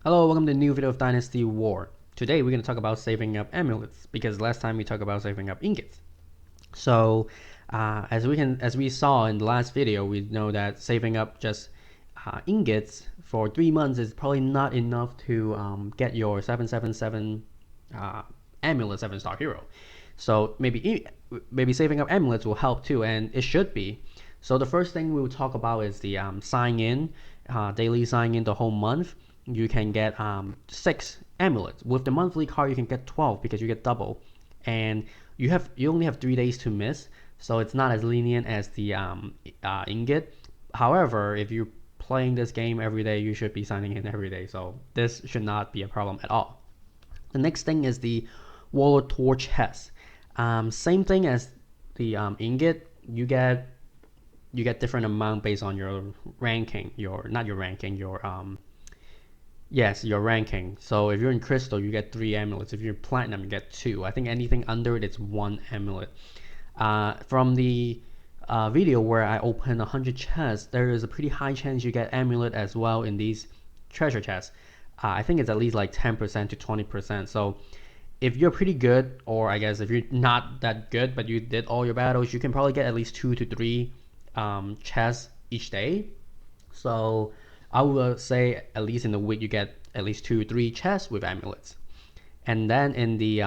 Hello, welcome to a new video of Dynasty War. Today we're going to talk about saving up amulets because last time we talked about saving up ingots. So as we saw in the last video, we know that saving up just ingots for 3 months is probably not enough to get your 777 amulet 7-star hero. So maybe saving up amulets will help too, and it should be. So the first thing we will talk about is the sign in, daily sign in the whole month. You can get 6 amulets. With the monthly card, you can get 12 because you get double, and you only have 3 days to miss, so it's not as lenient as the ingot. However, if you're playing this game every day, you should be signing in every day, so this should not be a problem at all. The next thing is the Warlord Torch chest. Same thing as the ingot. You get different amount based on your ranking. Your ranking. So if you're in crystal, you get 3 amulets. If you're platinum, you get 2. I think anything under it, it's 1 amulet. From the video where I opened 100 chests, there is a pretty high chance you get amulet as well in these treasure chests. I think it's at least like 10% to 20%. So if you're pretty good, or I guess if you're not that good but you did all your battles, you can probably get at least 2 to 3 chests each day. So I would say at least in the week you get at least 2 or 3 chests with amulets. And then in the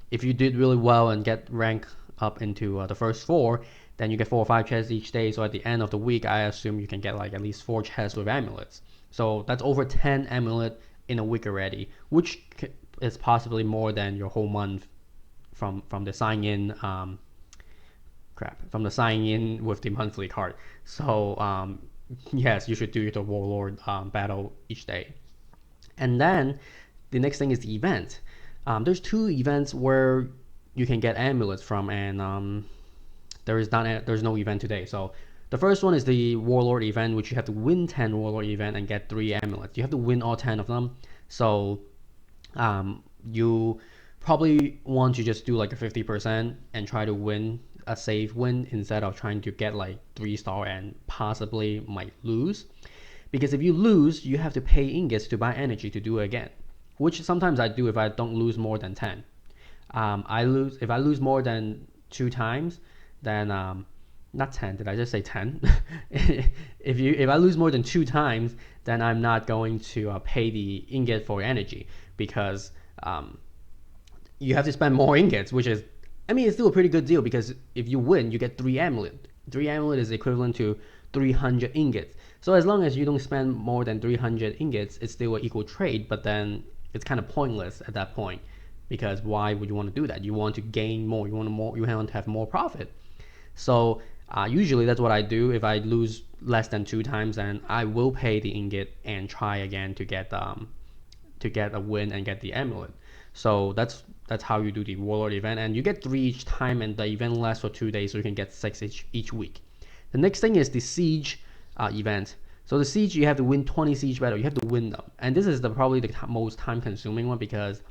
if you did really well and get rank up into the first 4, then you get 4 or 5 chests each day. So at the end of the week, I assume you can get like at least 4 chests with amulets. So that's over 10 amulet in a week already, which is possibly more than your whole month from the sign in from the sign in with the monthly card. So yes, you should do the Warlord battle each day. And then the next thing is the event. There's 2 events where you can get amulets from, and there's no event today. So the first one is the Warlord event, which you have to win 10 Warlord event and get 3 amulets. You have to win all 10 of them. So you probably want to just do like a 50% and try to win a safe win instead of trying to get like 3-star and possibly might lose. Because if you lose, you have to pay ingots to buy energy to do it again, which sometimes I do if I don't lose more than 10. If I lose more than 2 times, then not 10, did I just say 10? If I lose more than 2 times, then I'm not going to pay the ingot for energy, because you have to spend more ingots, which is, I mean, it's still a pretty good deal, because if you win, you get 3 amulet. 3 amulet is equivalent to 300 ingots. So as long as you don't spend more than 300 ingots, it's still an equal trade, but then it's kind of pointless at that point, because why would you want to do that? You want to gain more, you want to have more profit. So usually that's what I do. If I lose less than 2 times, then I will pay the ingot and try again to get a win and get the amulet. So that's how you do the Warlord event, and you get 3 each time, and the event lasts for 2 days, so you can get 6 each week. The next thing is the siege event. So the siege, you have to win 20 siege battle. You have to win them, and this is probably the most time-consuming one, because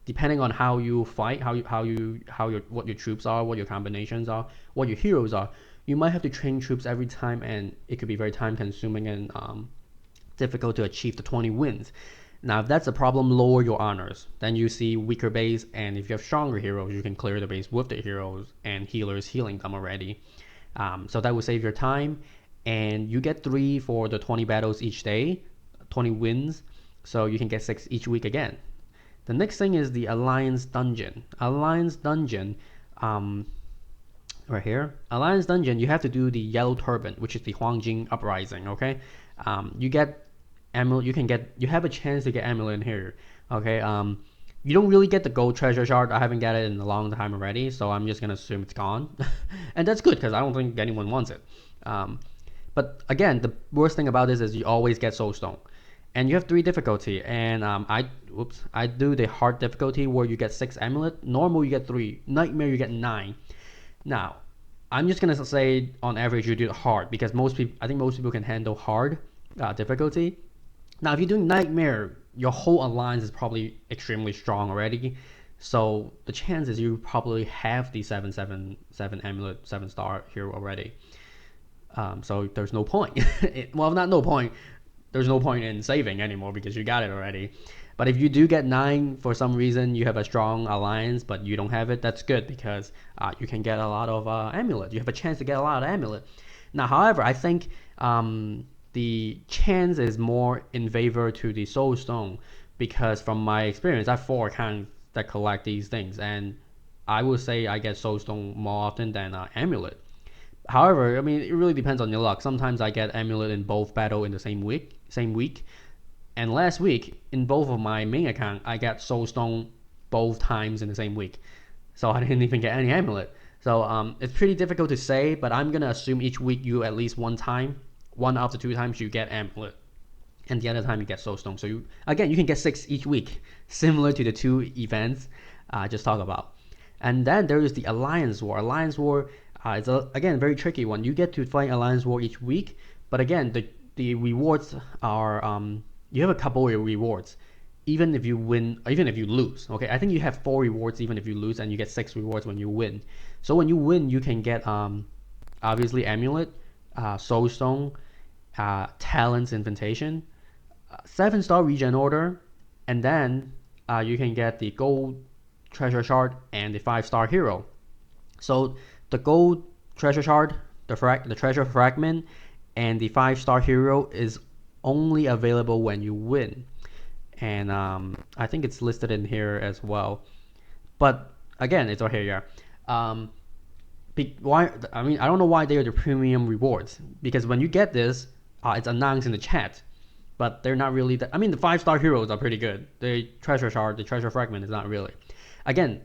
depending on how you fight, what your troops are, what your combinations are, what your heroes are, you might have to train troops every time, and it could be very time-consuming and difficult to achieve the 20 wins. Now, if that's a problem, lower your honors. Then you see weaker base, and if you have stronger heroes, you can clear the base with the heroes and healers healing them already. So that will save your time, and you get 3 for the 20 battles each day, 20 wins, so you can get 6 each week again. The next thing is the Alliance Dungeon. Alliance Dungeon, right here. Alliance Dungeon, you have to do the Yellow Turban, which is the Huangjing Uprising, okay? You get amulet, you have a chance to get amulet in here, okay? You don't really get the gold treasure shard. I haven't got it in a long time already, so I'm just gonna assume it's gone. And that's good, because I don't think anyone wants it. But again, the worst thing about this is you always get soulstone. And you have 3 difficulty, and I do the hard difficulty where you get 6 amulet. Normal you get 3, nightmare you get 9. Now, I'm just gonna say on average you do hard, because I think most people can handle hard difficulty. Now, if you're doing nightmare, your whole alliance is probably extremely strong already. So the chances you probably have the 777 amulet 7-star hero already. So there's no point. Well, not no point. there's no point in saving anymore because you got it already. But if you do get 9 for some reason, you have a strong alliance, but you don't have it, that's good because you can get a lot of amulet. You have a chance to get a lot of amulet. Now, however, I think the chance is more in favor to the soul stone because from my experience, I have 4 accounts that collect these things, and I would say I get soul stone more often than amulet. However, I mean, it really depends on your luck. Sometimes I get amulet in both battle in the same week. And last week, in both of my main account, I got soul stone both times in the same week. So I didn't even get any amulet. So it's pretty difficult to say, but I'm gonna assume each week you at least one time, 1 out of 2 times you get amulet, and the other time you get soul stone. So you can get 6 each week, similar to the 2 events I just talked about. And then there is the Alliance War. Alliance War is again a very tricky one. You get to fight Alliance War each week, but again the rewards are you have a couple of rewards, even if you win, even if you lose. Okay, I think you have 4 rewards even if you lose, and you get 6 rewards when you win. So when you win, you can get obviously amulet, soul stone, talents invitation, 7-star regen order, and then you can get the gold treasure shard and the 5-star hero. So the gold treasure shard, the treasure fragment, and the 5-star hero is only available when you win, and I think it's listed in here as well. But again, it's right here. Yeah. Why? I mean, I don't know why they are the premium rewards, because when you get this, it's announced in the chat, but they're not really. I mean, the 5-star heroes are pretty good. The treasure shard, the treasure fragment is not really. Again,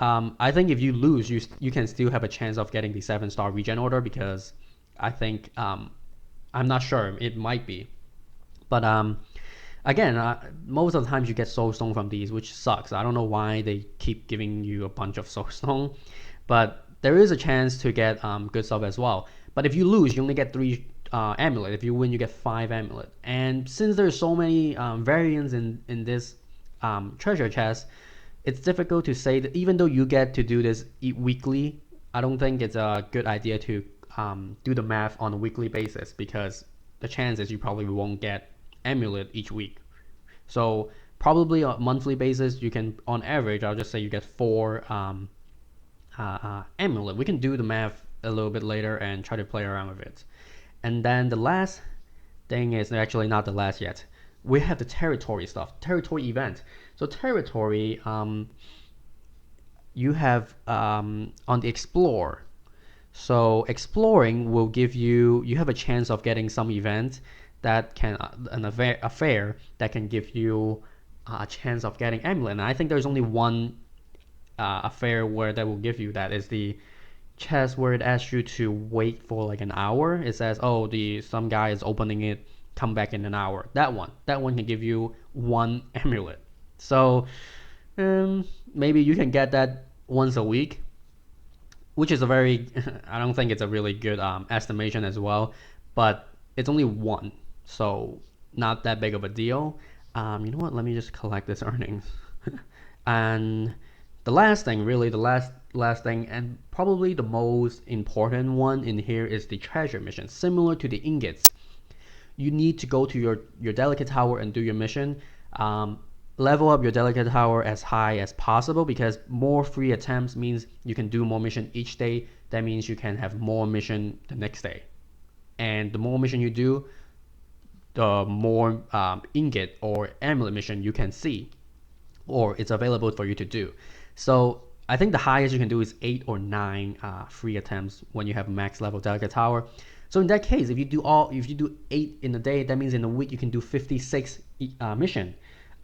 I think if you lose, you can still have a chance of getting the 7-star regen order, because I think I'm not sure, it might be, but again, most of the times you get soul stone from these, which sucks. I don't know why they keep giving you a bunch of soul stone, but there is a chance to get good stuff as well. But if you lose, you only get 3 amulet. If you win, you get 5 amulet. And since there's so many variants in this treasure chest, it's difficult to say that even though you get to do this weekly, I don't think it's a good idea to do the math on a weekly basis, because the chances you probably won't get amulet each week. So probably on a monthly basis, you can, on average, I'll just say you get 4 amulet. We can do the math a little bit later and try to play around with it. And then the last thing is actually not the last yet. We have the territory stuff, territory event. So territory, you have on the explore. So exploring will give you have a chance of getting some event that can an affair that can give you a chance of getting amulet. And I think there's only one affair where that will give you that, is the chest where it asks you to wait for like an hour. It says, oh, some guy is opening it, come back in an hour. That one can give you 1 amulet. So maybe you can get that once a week, which is a very I don't think it's a really good estimation as well, but it's only 1, so not that big of a deal. You know what, let me just collect this earnings. And the last thing, really the last thing, and probably the most important one in here, is the treasure mission. Similar to the ingots, you need to go to your delicate tower and do your mission. Level up your delicate tower as high as possible, because more free attempts means you can do more mission each day. That means you can have more mission the next day, and the more mission you do, the more ingot or amulet mission you can see, or it's available for you to do. So I think the highest you can do is 8 or 9 free attempts when you have max level delicate tower. So in that case, if you do 8 in a day, that means in a week you can do 56 mission.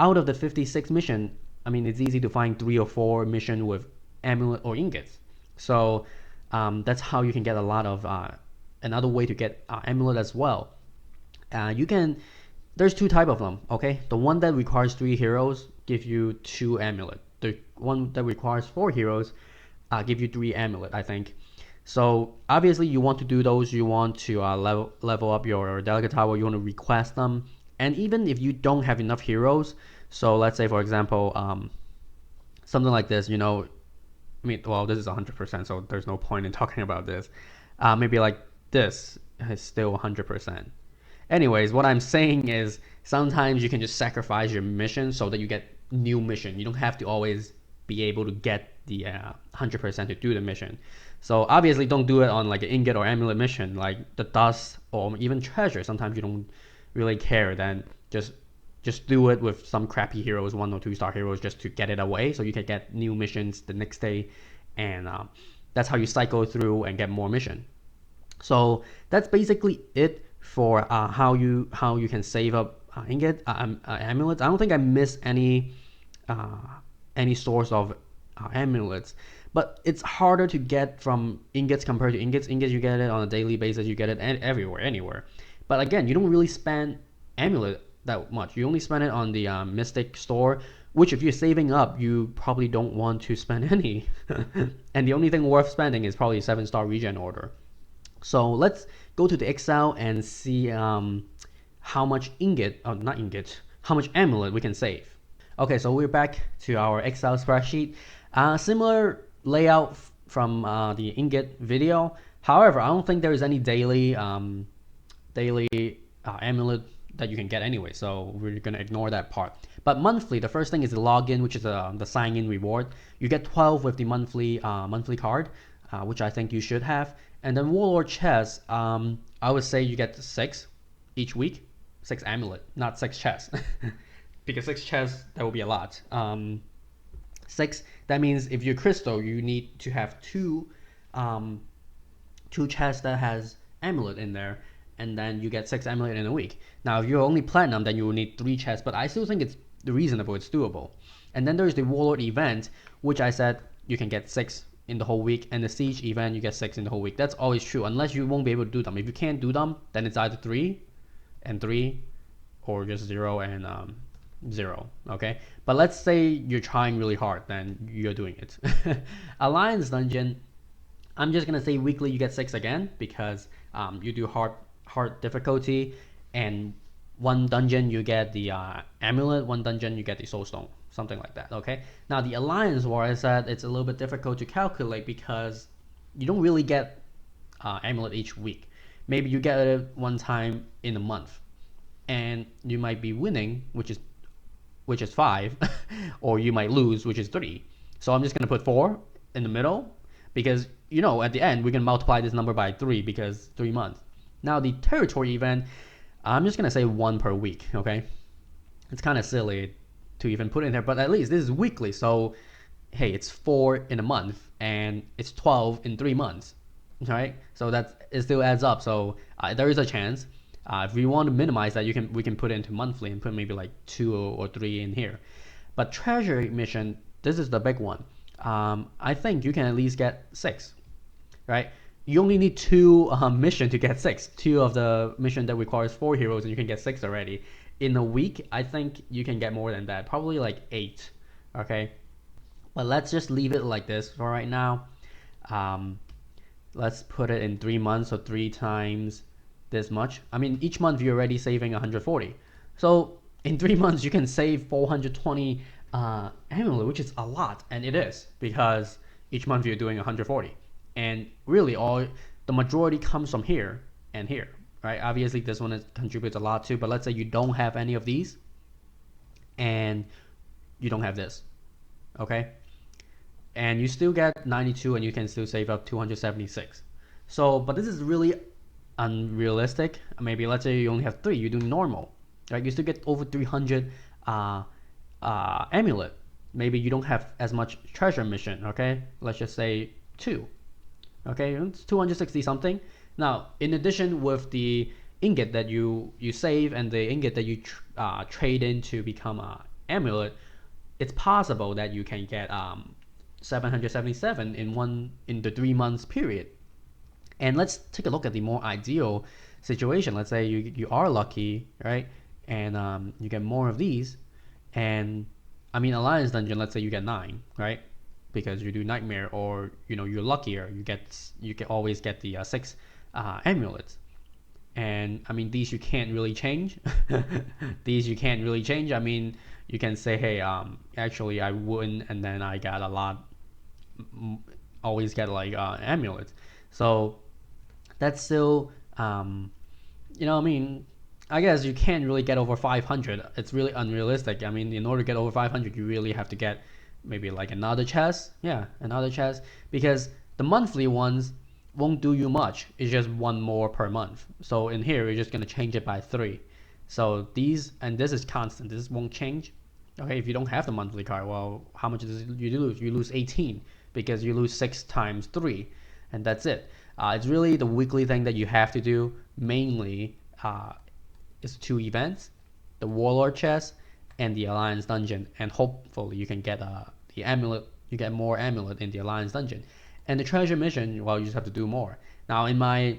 Out of the 56 mission, I mean, it's easy to find 3 or 4 mission with amulet or ingots. So that's how you can get a lot of another way to get amulet as well. There's 2 type of them. Okay, the one that requires 3 heroes give you 2 amulet. The one that requires 4 heroes give you 3 amulet, I think. So obviously you want to do those. You want to level up your delicate tower. You want to request them. And even if you don't have enough heroes, so let's say for example something like this, I mean, well, this is 100%, so there's no point in talking about this. Maybe like this is still 100%. Anyways, what I'm saying is sometimes you can just sacrifice your mission so that you get new mission. You don't have to always be able to get the 100% to do the mission. So obviously don't do it on like an ingot or amulet mission, like the dust or even treasure. Sometimes you don't really care. Then just do it with some crappy heroes, 1 or 2 star heroes, just to get it away so you can get new missions the next day. And that's how you cycle through and get more mission. So that's basically it for how you can save up ingot amulets. I don't think I missed uh, any source of amulets, but it's harder to get from ingots compared to ingots. Ingots you get it on a daily basis, you get it everywhere, anywhere. But again, you don't really spend amulet that much. You only spend it on the Mystic store, which if you're saving up, you probably don't want to spend any. And the only thing worth spending is probably a 7-star regen order. So let's go to the Excel and see how much ingot, oh not ingot, how much amulet we can save. Okay, so we're back to our Excel spreadsheet. Similar layout from the ingot video. However, I don't think there is any daily amulet that you can get anyway, so we're gonna ignore that part. But monthly, the first thing is the login, which is the sign-in reward. You get 12 with the monthly card, which I think you should have. And then Warlord chest, I would say you get 6 each week, 6 amulet, not 6 chests, because 6 chests that will be a lot. 6. That means if you're crystal, you need to have two chests that has amulet in there, and then you get 6 amulet in a week. Now, if you're only platinum, then you will need 3 chests, but I still think it's reasonable, it's doable. And then there's the Warlord event, which I said you can get 6 in the whole week, and the siege event you get 6 in the whole week. That's always true, unless you won't be able to do them. If you can't do them, then it's either 3 and 3, or just 0 and 0. Okay, but let's say you're trying really hard, then you're doing it. Alliance dungeon, I'm just gonna say weekly you get 6 again, because you do hard difficulty, and one dungeon you get the amulet, one dungeon you get the soulstone, something like that. Okay, now the alliance war, I said it's a little bit difficult to calculate because you don't really get amulet each week. Maybe you get it one time in a month, and you might be winning, which is 5, or you might lose, which is 3. So I'm just gonna put 4 in the middle, because at the end we can multiply this number by 3 because 3 months. Now the territory event, I'm just gonna say 1 per week. Okay, it's kind of silly to even put in there, but at least this is weekly. So hey, it's 4 in a month and it's 12 in 3 months, right? So it still adds up. So there is a chance. If we want to minimize that, we can put it into monthly and put maybe like 2 or 3 in here. But treasure mission, this is the big one. I think you can at least get 6, right? You only need 2 mission to get 6. 2 of the mission that requires 4 heroes, and you can get 6 already. In a week, I think you can get more than that, probably like 8. Okay, but let's just leave it like this for right now. Let's put it in 3 months, so 3 times this much. I mean, each month you're already saving 140. So in 3 months you can save 420 amulet, which is a lot, and it is, because each month you're doing 140. And really the majority comes from here and here, right? Obviously this one contributes a lot too, but let's say you don't have any of these and you don't have this, okay? And you still get 92, and you can still save up 276. So, but this is really unrealistic. Maybe let's say you only have 3, you're doing normal, right? You still get over 300 amulet. Maybe you don't have as much treasure mission, okay? Let's just say 2. Okay, it's 260 something. Now, in addition, with the ingot that you save and the ingot that you trade in to become a amulet, it's possible that you can get 777 in the 3 months period. And let's take a look at the more ideal situation. Let's say you are lucky, right? And you get more of these, and I mean alliance dungeon, let's say you get 9, right? Because you do nightmare, or you're luckier, you can always get the 6 amulets. And I mean, these you can't really change. These you can't really change. I mean, you can say, hey, actually I wouldn't, and then I got a lot, always get like amulets. So that's still I mean, I guess you can't really get over 500. It's really unrealistic. I mean, in order to get over 500, you really have to get maybe like another chest. Yeah, another chest. Because the monthly ones won't do you much. It's just one more per month. So in here, you're just going to change it by 3. So these, and this is constant. This won't change. Okay, if you don't have the monthly card, well, how much does you lose? You lose 18 because you lose 6 times 3. And that's it. It's really the weekly thing that you have to do. Mainly, is 2 events, the Warlord chest and the Alliance dungeon, and hopefully you can get the amulet. You get more amulet in the Alliance dungeon, and the treasure mission. Well, you just have to do more. Now in my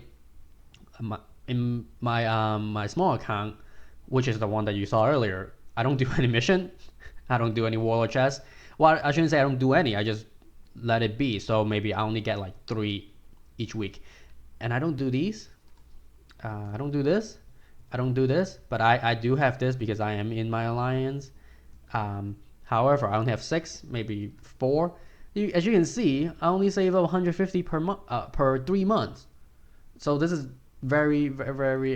small account, which is the one that you saw earlier, I don't do any mission. I don't do any Warlord chest. Well, I shouldn't say I don't do any. I just let it be. So maybe I only get like 3 each week, and I don't do these. I don't do this. I don't do this, but I do have this because I am in my alliance. However, I only have 6, maybe 4. As you can see, I only save up 150 per month, per 3 months. So this is very,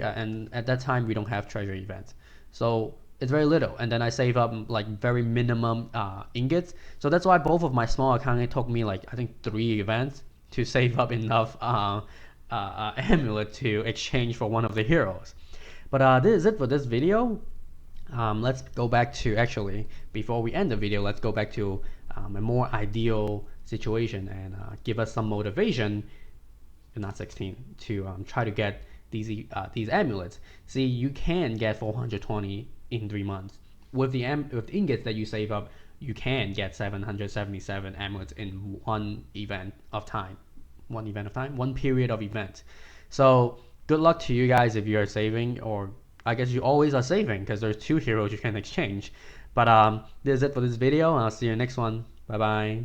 and at that time we don't have treasure events, so it's very little. And then I save up like very minimum ingots. So that's why both of my small account, it took me like I think 3 events to save up enough amulet to exchange for one of the heroes. But this is it for this video. Let's go back to, actually, before we end the video, let's go back to a more ideal situation and give us some motivation, not 16, to try to get these amulets. See, you can get 420 in 3 months. With with ingots that you save up, you can get 777 amulets in one event of time. One period of event. So good luck to you guys if you're saving, or I guess you always are saving because there's 2 heroes you can exchange. But this is it for this video, and I'll see you in the next one. Bye bye.